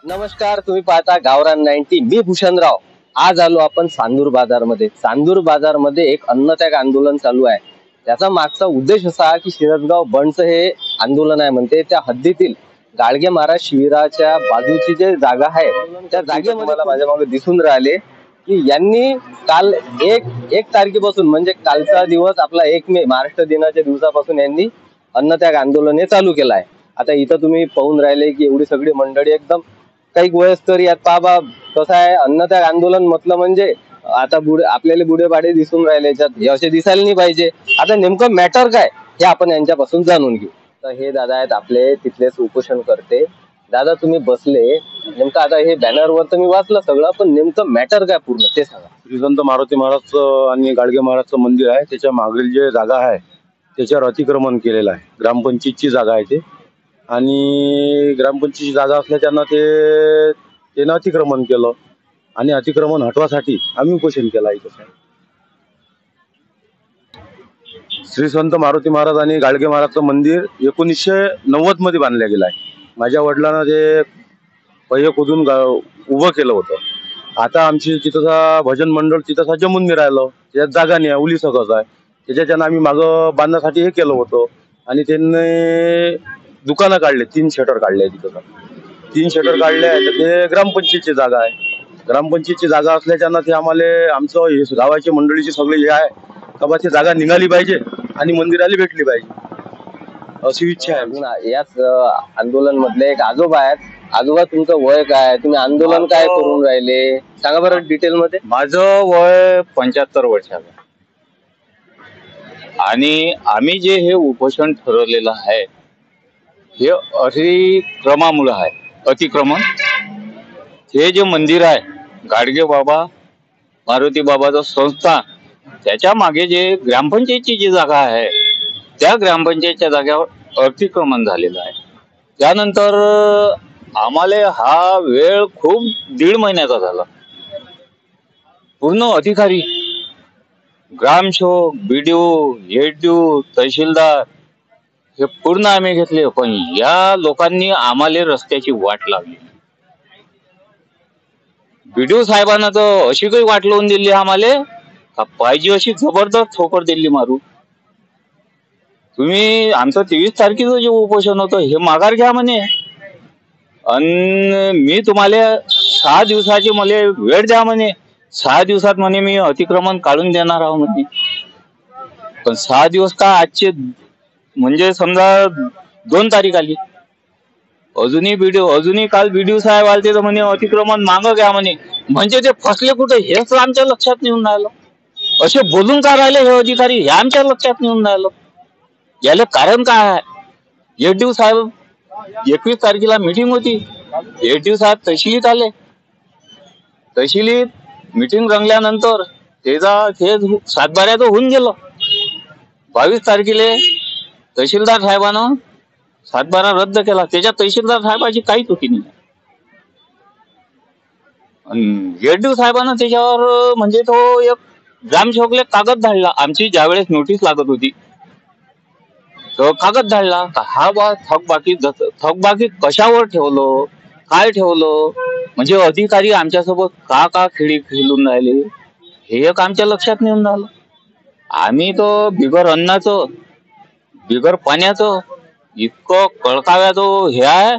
नमस्कार, तुम्ही पाहता गावरान 90. मी भूषणराव. आज आलो आपण चांदूर बाजारमध्ये. चांदूर बाजारमध्ये एक अन्नत्याग आंदोलन चालू आहे. त्याचा मागचा उद्देश असा की शिरसगाव बंडचं हे आंदोलन आहे म्हणते त्या हद्दीतील गाडगे महाराज शिबिराच्या बाजूची जे जागा आहे त्या जागेमध्ये मला माझ्या मागे दिसून राहिले की यांनी काल एक तारखेपासून म्हणजे कालचा दिवस आपला 1 मे महाराष्ट्र दिनाच्या दिवसापासून यांनी अन्नत्याग आंदोलन हे चालू केलं आहे. आता इथं तुम्ही पाहून राहिले की एवढी सगळी मंडळी एकदम काही वयस्कर यात बाबा कसं आहे अन्नत्याग आंदोलन म्हटलं म्हणजे आता आपल्याला बुढेपाडे दिसून राहिले याच्यात हे असे दिसायला नाही पाहिजे. आता नेमकं मॅटर काय हे आपण यांच्यापासून जाणून घेऊ. तर हे दादा आहेत आपले तिथलेच उपोषण करते. दादा तुम्ही बसले नेमकं आता हे बॅनरवर तर मी वाचलं सगळं पण नेमकं मॅटर काय पूर्ण ते सांगा. श्री संत मारुती महाराजचं आणि गाडगे महाराजचं मंदिर आहे त्याच्या मागील जे जागा आहे त्याच्यावर अतिक्रमण केलेलं आहे. ग्रामपंचायतची जागा आहे ते आणि ग्रामपंचायतची जागा असल्याच्यानं त्यानं अतिक्रमण केलं आणि अतिक्रमण हटवासाठी आम्ही उपोषण केलं आहे. श्री संत मारुती महाराज आणि गाडगे महाराजचं मंदिर 1990 मध्ये बांधलं गेलं आहे. माझ्या वडिलांना ते पहिलं खोदून उभं केलं होतं. आता आमची तिथंचा भजन मंडळ तिथंसा जमून नाही राहिलं, त्याच्यात जागा नाही आहे, उली सकस आहे. त्याच्यानं आम्ही मागं बांधण्यासाठी हे केलं होतं आणि त्यांनी दुकानं काढले, 3 शटर काढले. तिथं 3 शटर काढले आहे तर ते ग्रामपंचायतची जागा आहे. ग्रामपंचायतची जागा असल्याच्यानं ते आम्हाला आमचं हे गावाची मंडळीची सगळी हे आहे का बा ती जागा निघाली पाहिजे आणि मंदिराला भेटली पाहिजे अशी इच्छा आहे. अजून याच आंदोलन मधले एक आजोबा आहेत. आजोबा तुमचं वय काय, तुम्ही आंदोलन काय करून राहिले सांगा बरं डिटेल मध्ये. माझं वय 75 वर्षाचं आणि आम्ही जे हे उपोषण ठरवलेलं आहे हे अतिक्रमामुळे आहे. अतिक्रमण हे जे मंदिर आहे गाडगे बाबा मारुती बाबाचं संस्थान त्याच्या मागे जे ग्रामपंचायतची जी जागा आहे त्या ग्रामपंचायतच्या जागेवर अतिक्रमण झालेलं आहे. त्यानंतर आम्हाला हा वेळ खूप 1.5 महिन्याचा झाला. पूर्ण अधिकारी ग्रामसेवक BDO ADO तहसीलदार हे पूर्ण आम्ही घेतले पण या लोकांनी आम्हाला रस्त्याची वाट लावली. BDO साहेबांना तर अशी काही वाट लावून दिली आम्हाला का पाहिजे अशी जबरदस्त ठोकर दिली मारू. तुम्ही आमचं 23 तारखेचं जे उपोषण होतं हे माघार घ्या म्हणे आणि मी तुम्हाला 6 दिवसाची मला वेळ द्या म्हणे. 6 दिवसात म्हणे मी अतिक्रमण काढून देणार आहो म्हणे. पण 6 दिवस का आजचे म्हणजे समजा 2 तारीख आली अजूनही काल BDO साहेब आले तर म्हणे अतिक्रमण मागं घ्या म्हणे. म्हणजे ते फसले कुठे हेच आमच्या लक्षात नेऊन राहिलं. असे बोलून का राहिले हे अधिकारी हे आमच्या लक्षात नेऊन राहिलं. याला कारण काय आहे. ADO साहेब 21 तारखेला मीटिंग होती. ADO साहेब तहसीलीत आले. तहसीलीत मीटिंग रंगल्यानंतर ते 7/12 होऊन गेलं. 22 तारखेला तहसीलदार साहेबानं 7/12 रद्द केला. त्याच्या तहसीलदार साहेबाची काहीच चुकी नाही. ADO साहेबानं त्याच्यावर म्हणजे तो एक ग्रामसेवकले कागद धाडला. आमची ज्यावेळेस नोटीस लागत होती तो कागद धाडला हा बा थकबाकी कशावर ठेवलं काय ठेवलं म्हणजे अधिकारी आमच्यासोबत का खेळी खेळून राहिले हे एक आमच्या लक्षात नेऊन राहिलं. आम्ही तो बिगर अन्नाचं बिगर पाण्याचं इतकं कळकाव्याचं हे आहे.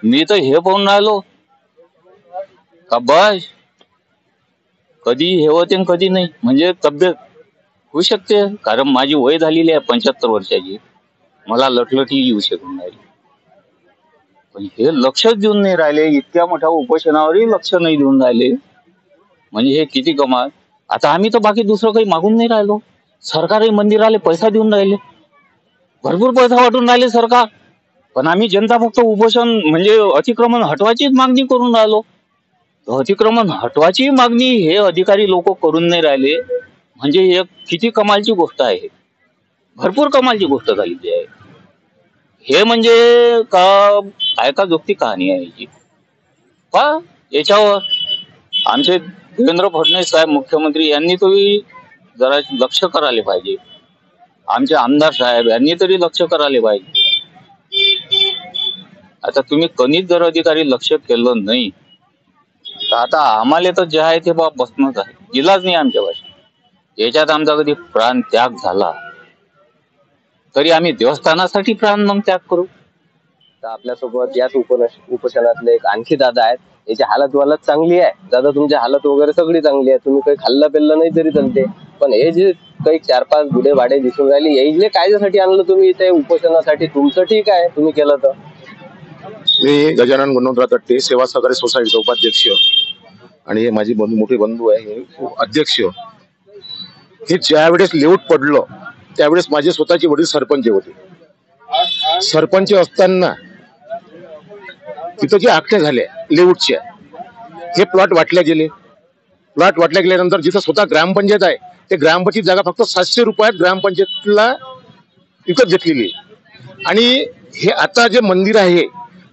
मी तर हे पाहून राहिलो का बस कधी हे होते कधी नाही. म्हणजे तब्येत होऊ शकते कारण माझी वय झालेली आहे 75 वर्षाची. मला लटलटी येऊ शकून राहिली पण हे लक्षच देऊन नाही राहिले. इतक्या मोठ्या उपोषणावरही लक्ष नाही देऊन राहिले म्हणजे हे किती कमाल. आता आम्ही तर बाकी दुसरं काही मागून नाही राहिलो. सरकारही मंदिराला पैसा देऊन राहिले, भरपूर पैसा वाटून राहिले सरकार. पण आम्ही जनता फक्त उपोषण म्हणजे अतिक्रमण हटवायचीच मागणी करून राहिलो. अतिक्रमण हटवायची मागणी हे अधिकारी लोक करून नाही राहिले म्हणजे हे किती कमालची गोष्ट आहे. भरपूर कमालची गोष्ट झालेली आहे. हे म्हणजे का जोगती कहाणी आहे याची. पहा याच्यावर आमचे देवेंद्र फडणवीस साहेब मुख्यमंत्री यांनी तरी जरा लक्ष करायला पाहिजे. आमचे आमदार साहेब यांनी तरी लक्ष करायला पाहिजे. आता तुम्ही कणित जर अधिकारी लक्ष केलं नाही तर आता आम्हाला तर जे आहे ते बाबा बसणंच आहे, इलाज नाही आमच्या भाषेत. याच्यात आमचा कधी प्राण त्याग झाला तरी आम्ही देवस्थानासाठी प्राण मग त्याग करू. तर आपल्यासोबत याच उपोषणातले एक आणखी दादा आहेत. याची हालत वालत चांगली आहे. दादा तुमची हालत वगैरे सगळी चांगली आहे, तुम्ही काही खाल्लं पिल्लं नाही तरी चालते, पण हे जे काही 4-5 बुढे भाडे दिसून राहिले याईले कायच्यासाठी आणलं तुम्ही इथे उपोषणासाठी? तुमचं ठीक आहे तुम्ही केलं तर. मी गजानन गुणवंतराव तट्टे, सेवा सहकारी सोसायटीचा उपाध्यक्ष, आणि हे माझी मोठे बंधू आहे हे अध्यक्ष. हे ज्यावेळेस लेऊट पडलं त्यावेळेस माझे स्वतःचे वडील सरपंच होते. सरपंच असताना तिथं जे आख्या झाल्या लेऊटच्या, हे प्लॉट वाटल्या गेले. प्लॉट वाटल्या गेल्यानंतर जिथं स्वतः ग्रामपंचायत आहे ते ग्रामपंचायत जागा फक्त 700 रुपयात ग्रामपंचायतला विकत घेतलेली. आणि हे आता जे मंदिर आहे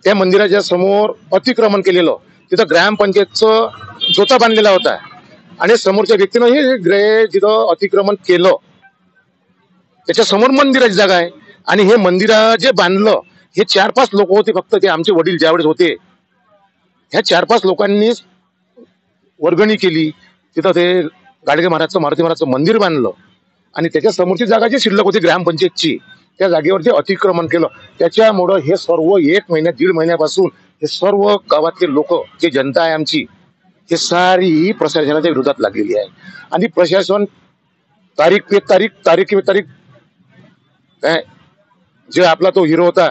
त्या मंदिराच्या समोर अतिक्रमण केलेलं, तिथं ग्रामपंचायतचं जोता बांधलेला होता आणि समोरच्या व्यक्तीनं हे जिथं अतिक्रमण केलं त्याच्या समोर मंदिराची जागा आहे. आणि हे मंदिर जे बांधलं हे 4-5 लोक होते फक्त. ते आमचे वडील ज्यावेळेस होते ह्या 4-5 लोकांनी वर्गणी केली, तिथं ते गाडगे महाराजचं मारुती महाराजचं मंदिर बांधलं आणि त्याच्या समोरची जागा जी शिल्लक होती ग्रामपंचायतची त्या जागेवरती अतिक्रमण केलं. त्याच्यामुळं हे सर्व 1-1.5 महिन्यापासून हे सर्व गावातले लोक, जे जनता आहे आमची, हे सारी प्रशासनाच्या विरोधात लागलेली आहे. आणि प्रशासन तारीख पे तारीख काय जे आपला तो हिरो होता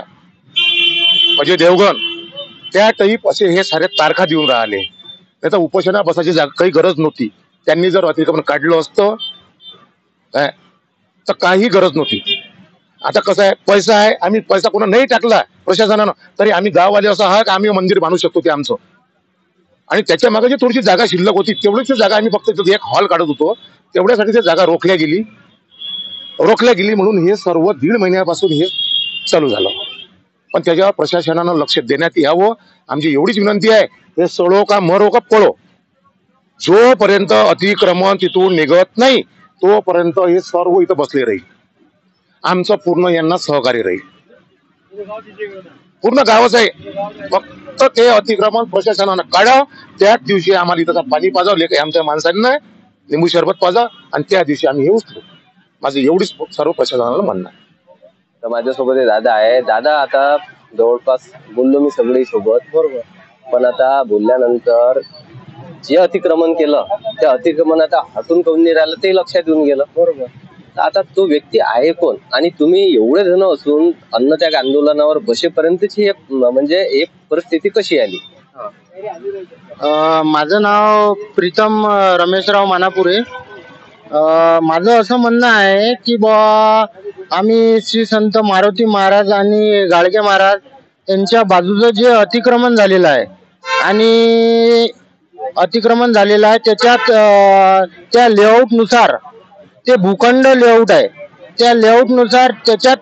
अजय देवगण, त्या टाईप असे हे सारे तारखा देऊन राहिले. त्याचा उपोषणा बसायची काही गरज नव्हती. त्यांनी जर अतिक्रमण काढलं असतं तर काही गरज नव्हती. आता कसं आहे, पैसा आहे, आम्ही पैसा कोणा नाही टाकला प्रशासनानं तरी आम्ही गाववाले असं आहात आम्ही मंदिर बांधू शकतो ते आमचं. आणि त्याच्या मागे जी थोडीशी जागा शिल्लक होती तेवढीच जागा आम्ही फक्त एक हॉल काढत होतो, तेवढ्यासाठी ती जागा रोखल्या गेली म्हणून हे सर्व 1.5 महिन्यापासून हे चालू झालं. पण त्याच्यावर प्रशासनानं लक्ष देण्यात यावं आमची एवढीच विनंती आहे. हे सडो का मरो का पळो, जोपर्यंत अतिक्रमण तिथून निघत नाही तोपर्यंत हे सर्व इथं बसले राहील. आमचं पूर्ण यांना सहकार्य राहील. पूर्ण गावच आहे, फक्त ते अतिक्रमण प्रशासनानं काढावं. त्याच दिवशी आम्हाला इथं पाणी पाजावं काही आमच्या माणसांना, लिंबू सरबत पाजा आणि त्या दिवशी आम्ही हे उचलू. माझं एवढीच सर्व प्रशासनाला म्हणणं आहे. तर माझ्यासोबत दादा आहे. दादा आता जवळपास बोललो मी सगळी सोबत, बरोबर, पण आता बोलल्यानंतर जे अतिक्रमण केलं त्या अतिक्रमण आता हटून काऊन नाही राहिलं ते लक्षात येऊन गेलं, बरोबर. तर आता तो व्यक्ती आहे कोण आणि तुम्ही एवढे जण असून अन्नत्याग आंदोलनावर बसेपर्यंतची म्हणजे एक परिस्थिती कशी आली? माझं नाव प्रीतम रमेशराव मानापुरे. माझं असं म्हणणं आहे की आम्ही श्री संत मारुती महाराज आणि गाडगे महाराज यांच्या बाजूचं जे अतिक्रमण झालेलं आहे त्याच्यात त्या लेआउटनुसार, ते भूखंड लेआउट आहे, त्या लेआउटनुसार त्याच्यात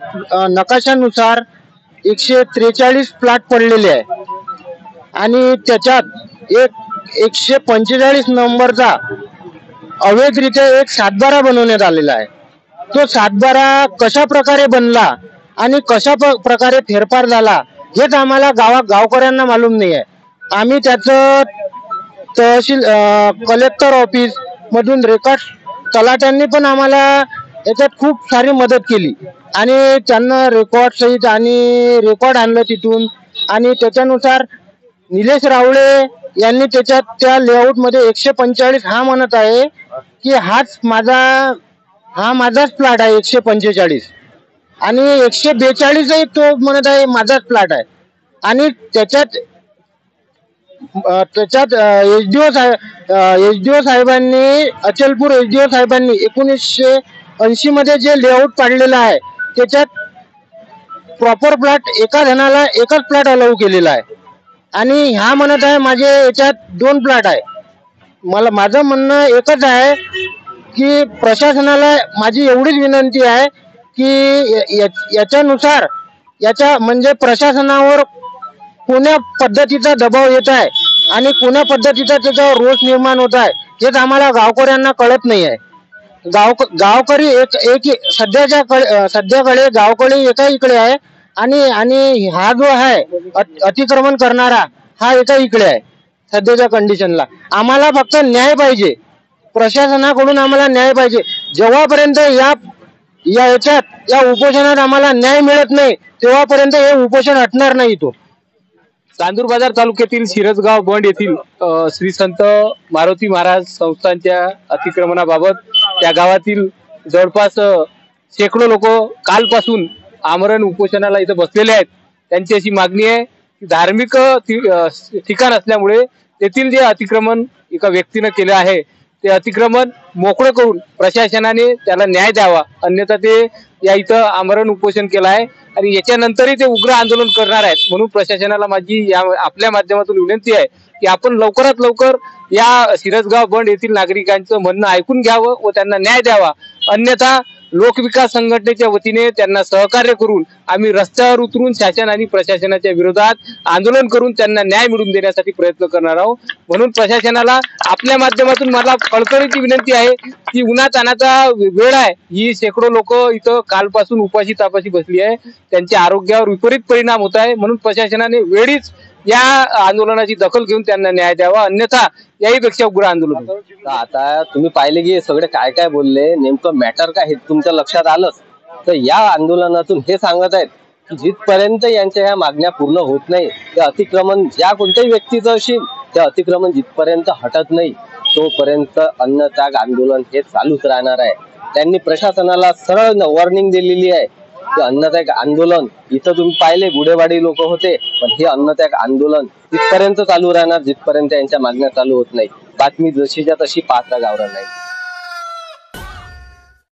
नकाशानुसार 143 प्लॉट पडलेले आहे आणि त्याच्यात एक 145 नंबरचा अवैधरित्या एक सातबारा बनवण्यात आलेला आहे. तो सातबारा कशा प्रकारे बनला आणि कशा प्रकारे फेरफार झाला हेच आम्हाला गावकऱ्यांना मालूम नाही आहे. आम्ही त्याचं तहसील कलेक्टर ऑफिस मधून रेकॉर्ड, तलाट्यांनी पण आम्हाला याच्यात खूप सारी मदत केली आणि त्यांना रेकॉर्ड सहित आणि रेकॉर्ड आणलं तिथून. आणि त्याच्यानुसार निलेश रावळे यांनी त्याच्यात त्या लेआउट मध्ये 145 हा म्हणत आहे की हा माझाच प्लॉट आहे 145, आणि 142 तो म्हणत आहे माझाच प्लॉट आहे. आणि त्याच्यात एसडीओ साहेबांनी, अचलपूर एसडीओ साहेबांनी 1980 मध्ये जे लेआउट काढलेलं आहे त्याच्यात प्रॉपर प्लॉट एका जणाला एकच प्लॉट अलाउ केलेला आहे. आणि ह्या म्हणत आहे माझे याच्यात 2 प्लॉट आहे. माझं म्हणणं एकच आहे की प्रशासनाला माझी एवढीच विनंती आहे की याच्यानुसार म्हणजे प्रशासनावर कोण्या पद्धतीचा दबाव येत आहे आणि कोण्या पद्धतीचा त्याच्यावर रोष निर्माण होत आहे हेच आम्हाला गावकऱ्यांना कळत नाही आहे. गावकरी सध्याकडे गावकरी एका इकडे आहे आणि आणि हा जो आहे अतिक्रमण करणारा हा एका इकडे आहे सध्याच्या कंडिशनला. आम्हाला फक्त न्याय पाहिजे, प्रशासनाकडून आम्हाला न्याय पाहिजे. जेव्हापर्यंत याच्यात या उपोषणात आम्हाला न्याय मिळत नाही तेव्हापर्यंत हे उपोषण हटणार नाही इथून. चांदूर बाजार तालुक्यातील शिरसगाव बंड येथील श्री संत मारुती महाराज संस्थांच्या अतिक्रमणाबाबत त्या गावातील जवळपास शेकडो लोक कालपासून आमरण उपोषणाला इथं बसलेले आहेत. त्यांची अशी मागणी आहे की धार्मिक ठिकाण असल्यामुळे तेथील जे अतिक्रमण एका व्यक्तीनं केलं आहे ते अतिक्रमण मोकळं करून प्रशासनाने त्याला न्याय द्यावा, अन्यथा ते या इथं आमरण उपोषण केलं आहे आणि याच्यानंतरही ते उग्र आंदोलन करणार आहेत. म्हणून प्रशासनाला माझी या आपल्या माध्यमातून विनंती आहे की आपण लवकरात लवकर या शिरसगाव बंड येथील नागरिकांचं म्हणणं ऐकून घ्यावं व त्यांना न्याय द्यावा, अन्यथा लोकविकास संघटनेच्या वतीने त्यांना सहकार्य करून आम्ही रस्त्यावर उतरून शासन आणि प्रशासनाच्या विरोधात आंदोलन करून त्यांना न्याय मिळवून देण्यासाठी प्रयत्न करणार आहोत. म्हणून प्रशासनाला आपल्या माध्यमातून मला कळकळीची विनंती आहे की उन्हातानाचा वेळ आहे, ही शेकडो लोक इथं कालपासून उपाशी तापाशी बसली आहे, त्यांच्या आरोग्यावर विपरीत परिणाम होत आहे. म्हणून प्रशासनाने वेळीच या आंदोलनाची दखल घेऊन त्यांना न्याय द्यावा, अन्यथा याहीपेक्षा उग्र आंदोलन. आता तुम्ही पाहिले की सगळे काय काय बोलले, नेमकं मॅटर काय हे तुमच्या लक्षात आलंच. तर या आंदोलनातून हे सांगत आहेत की जिथपर्यंत यांच्या ह्या मागण्या पूर्ण होत नाही, ते अतिक्रमण ज्या कोणत्याही व्यक्तीचं असेल ते अतिक्रमण जिथपर्यंत हटत नाही तोपर्यंत अन्नत्याग आंदोलन हे चालूच राहणार आहे. त्यांनी प्रशासनाला सरळ वॉर्निंग दिलेली आहे की अन्नत्याग आंदोलन, इथं तुम्ही पाहिले गुढेवाडी लोक होते, पण हे अन्नत्याग आंदोलन तिथपर्यंत चालू राहणार जिथपर्यंत यांच्या मागण्या चालू होत नाही. बातमी जशीच्या तशी पाहता गावरान नाही.